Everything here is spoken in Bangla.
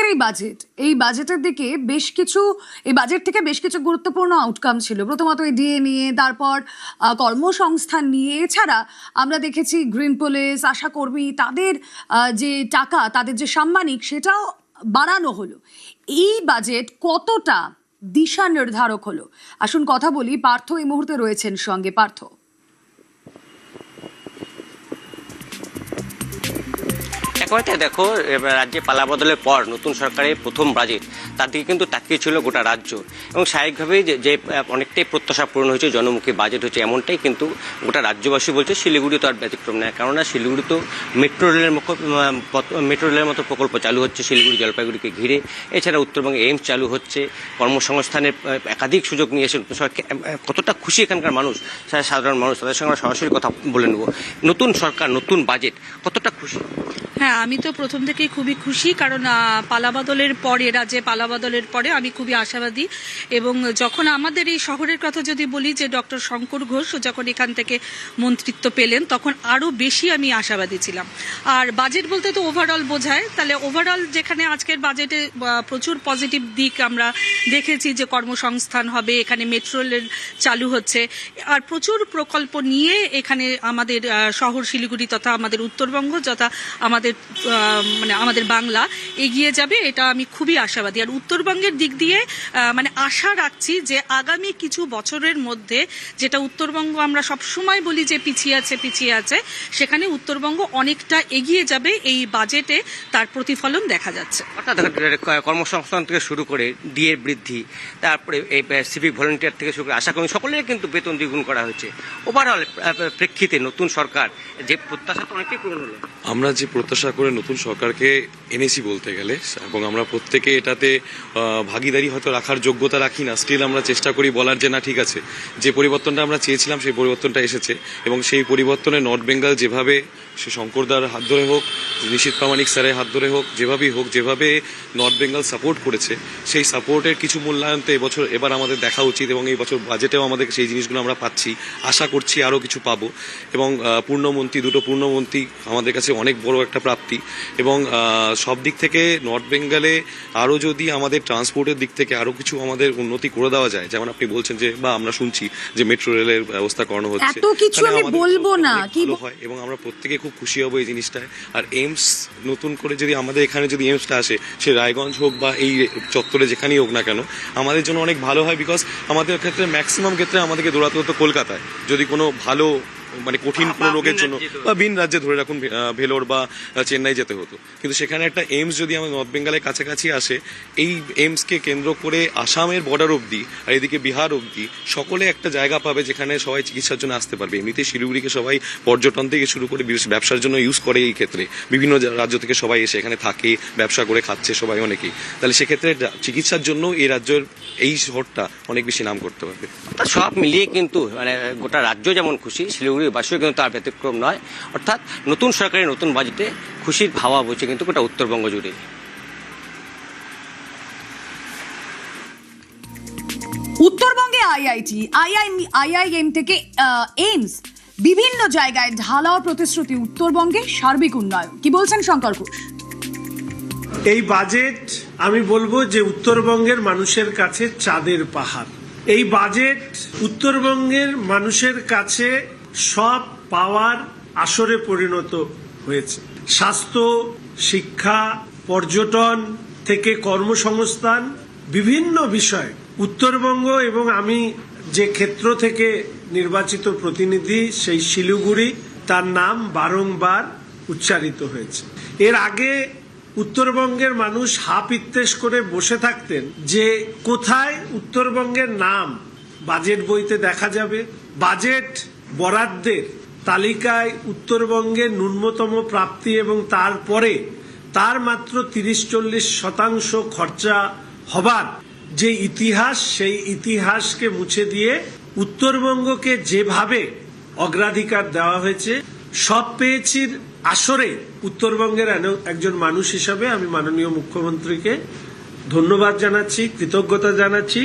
এই বাজেটের দিকে এই বাজেট থেকে বেশ কিছু গুরুত্বপূর্ণ আউটকাম ছিল। প্রথমত এই ডিএ নিয়ে, তারপর কর্মসংস্থান নিয়ে। এছাড়া আমরা দেখেছি গ্রিন পুলিশ, আশাকর্মী, তাদের যে টাকা, তাদের যে সাম্মানিক, সেটাও বাড়ানো হলো। এই বাজেট কতটা দিশা নির্ধারক হলো? আসুন কথা বলি। পার্থ এই মুহূর্তে রয়েছেন সঙ্গে। পার্থ, দেখো, রাজ্যে পালাবদলের পর নতুন সরকারের প্রথম বাজেট, তার দিকে কিন্তু তাকিয়েছিল গোটা রাজ্য, এবং স্বাভাবিকভাবেই যে অনেকটাই প্রত্যাশা পূরণ হয়েছে, জনমুখী বাজেট হচ্ছে, এমনটাই কিন্তু গোটা রাজ্যবাসী বলছে। শিলিগুড়ি তো আর ব্যতিক্রম নয়, কেননা শিলিগুড়ি তো মেট্রো রেলের মতো প্রকল্প চালু হচ্ছে শিলিগুড়ি জলপাইগুড়িকে ঘিরে। এছাড়া উত্তরবঙ্গে এইমস চালু হচ্ছে, কর্মসংস্থানের একাধিক সুযোগ নিয়ে এসে কতটা খুশি এখানকার মানুষ, সাধারণ মানুষ, তাদের সঙ্গে সরাসরি কথা বলে নেব। নতুন সরকার, নতুন বাজেট, কতটা খুশি? হ্যাঁ, আমি তো প্রথম থেকেই খুবই খুশি, কারণ পালাবদলের পরে আমি খুবই আশাবাদী। এবং যখন আমাদের এই শহরের কথা যদি বলি, যে ডক্টর শঙ্কর ঘোষ যখন এখান থেকে মন্ত্রিত্ব পেলেন, তখন আরও বেশি আমি আশাবাদী ছিলাম। আর বাজেট বলতে তো ওভারঅল বোঝায়, তাহলে ওভারঅল যেখানে আজকের বাজেটে প্রচুর পজিটিভ দিক আমরা দেখেছি, যে কর্মসংস্থান হবে, এখানে মেট্রো রেল চালু হচ্ছে, আর প্রচুর প্রকল্প নিয়ে এখানে আমাদের শহর শিলিগুড়ি তথা আমাদের উত্তরবঙ্গ তথা আমাদের বাংলা এগিয়ে যাবে, এটা আমি খুবই আশাবাদী। আর উত্তরবঙ্গের দিক দিয়ে আশা রাখছি যে আগামী কিছু বছরের মধ্যে, যেটা উত্তরবঙ্গ আমরা সবসময় বলি যে পিছিয়ে আছে, সেখানে উত্তরবঙ্গ অনেকটা এগিয়ে যাবে। এই বাজেটে তার প্রতিফলন দেখা যাচ্ছে। কর্মসংস্থান থেকে শুরু করে ডিএ বৃদ্ধি, তারপরে এই সিভিক ভলেন্টিয়ার থেকে শুরু করে আশাকর্মী, সকলের কিন্তু বেতন দ্বিগুণ করা হয়েছে। ওভারঅল প্রেক্ষিতে নতুন সরকার যে প্রত্যাশা তো অনেকটাই পূরণ হলো। আমরা যে প্রত্যাশা করে নতুন সরকারকে এনেছি বলতে গেলে, এবং আমরা প্রত্যেকে এটাতে ভাগিদারি হয়তো রাখার যোগ্যতা রাখি না, স্টিল আমরা চেষ্টা করি বলার যে না, ঠিক আছে, যে পরিবর্তনটা আমরা চেয়েছিলাম সেই পরিবর্তনটা এসেছে। এবং সেই পরিবর্তনে নর্থ বেঙ্গল যেভাবে, সে শঙ্করদার হাত ধরে হোক, নিশীথ প্রামাণিক স্যারের হাত ধরে হোক, যেভাবেই হোক, যেভাবে নর্থ বেঙ্গল সাপোর্ট করেছে, সেই সাপোর্টের কিছু মূল্যায়ন তো এবার আমাদের দেখা উচিত। এবং এই বছর বাজেটেও আমাদের সেই জিনিসগুলো আমরা পাচ্ছি, আশা করছি আরও কিছু পাবো। এবং দুটো পূর্ণমন্ত্রী আমাদের কাছে অনেক বড় একটা প্রাপ্তি। এবং সব দিক থেকে নর্থ বেঙ্গলে আরও যদি আমাদের ট্রান্সপোর্টের দিক থেকে আরও কিছু আমাদের উন্নতি করে দেওয়া যায়, যেমন আপনি বলছেন যে, বা আমরা শুনছি যে মেট্রো রেলের ব্যবস্থা করানো হচ্ছে, এত কিছু আমি বলবো না কি হয়, এবং আমরা প্রত্যেকে খুব খুশি হব এই জিনিসটায়। আর এইমস নতুন করে যদি আমাদের এখানে যদি এইমসটা আসে, সে রায়গঞ্জ হোক বা এই চত্বরে যেখানেই হোক না কেন, আমাদের জন্য অনেক ভালো হয়। বিকজ আমাদের ক্ষেত্রে ম্যাক্সিমাম ক্ষেত্রে আমাদেরকে দৌড়াতে হতো কলকাতায়, যদি কোনো ভালো কঠিন কোনো রোগের জন্য, বা ভিন রাজ্যে ধরে রাখুন ভেলোর বা চেন্নাই যেতে হতো। কিন্তু সেখানে একটা এইমস যদি আমাদের নর্থ বেঙ্গলের কাছাকাছি আসে, এই এইমসকে কেন্দ্র করে আসামের বর্ডার অবধি আর এদিকে বিহার অবধি সকলে একটা জায়গা পাবে যেখানে সবাই চিকিৎসার জন্য আসতে পারবে। এমনিতে শিলিগুড়িকে সবাই পর্যটন থেকে শুরু করে ব্যবসার জন্য ইউজ করে। এই ক্ষেত্রে বিভিন্ন রাজ্য থেকে সবাই এসে এখানে থাকে, ব্যবসা করে খাচ্ছে সবাই, অনেকেই। তাহলে সেক্ষেত্রে চিকিৎসার জন্য এই রাজ্যের এই শহরটা অনেক বেশি নাম করতে পারবে। সব মিলিয়ে কিন্তু গোটা রাজ্য যেমন খুশি, শিলিগুড়ির বাসীও কিন্তু তার ব্যতিক্রম নয়। অর্থাৎ নতুন সরকারের নতুন বাজেটে খুশির হাওয়া বইছে কিন্তু গোটা উত্তরবঙ্গ জুড়ে। উত্তরবঙ্গে আইআইএম থেকে এইমস, বিভিন্ন জায়গায় ঢালাও প্রতিশ্রুতি, উত্তরবঙ্গে সার্বিক উন্নয়ন। কি বলছেন শঙ্কর ঘোষ? এই বাজেট আমি বলবো যে উত্তরবঙ্গের মানুষের কাছে চাঁদের পাহাড়। এই বাজেট উত্তরবঙ্গের মানুষের কাছে সব পাওয়ার আসরে পরিণত হয়েছে। স্বাস্থ্য, শিক্ষা, পর্যটন থেকে কর্মসংস্থান, বিভিন্ন বিষয় উত্তরবঙ্গ, এবং আমি যে ক্ষেত্র থেকে নির্বাচিত প্রতিনিধি সেই শিলিগুড়ি, তার নাম বারংবার উচ্চারিত হয়েছে। এর আগে উত্তরবঙ্গের মানুষ হাপ ইত্তেশ করে বসে থাকতেন যে কোথায় উত্তরবঙ্গের নাম বাজেট বইতে দেখা যাবে। বাজেট বরাদ্দের তালিকায় উত্তরবঙ্গের ন্যূনতম প্রাপ্তি এবং তারপরে তার মাত্র 30-40% খরচা হবার যে ইতিহাস, সেই ইতিহাসকে মুছে দিয়ে উত্তরবঙ্গকে যেভাবে অগ্রাধিকার দেওয়া হয়েছে, সব পেয়েছির আসরে উত্তরবঙ্গের একজন মানুষ হিসাবে আমি মাননীয় মুখ্যমন্ত্রীকে ধন্যবাদ জানাচ্ছি, কৃতজ্ঞতা জানাচ্ছি।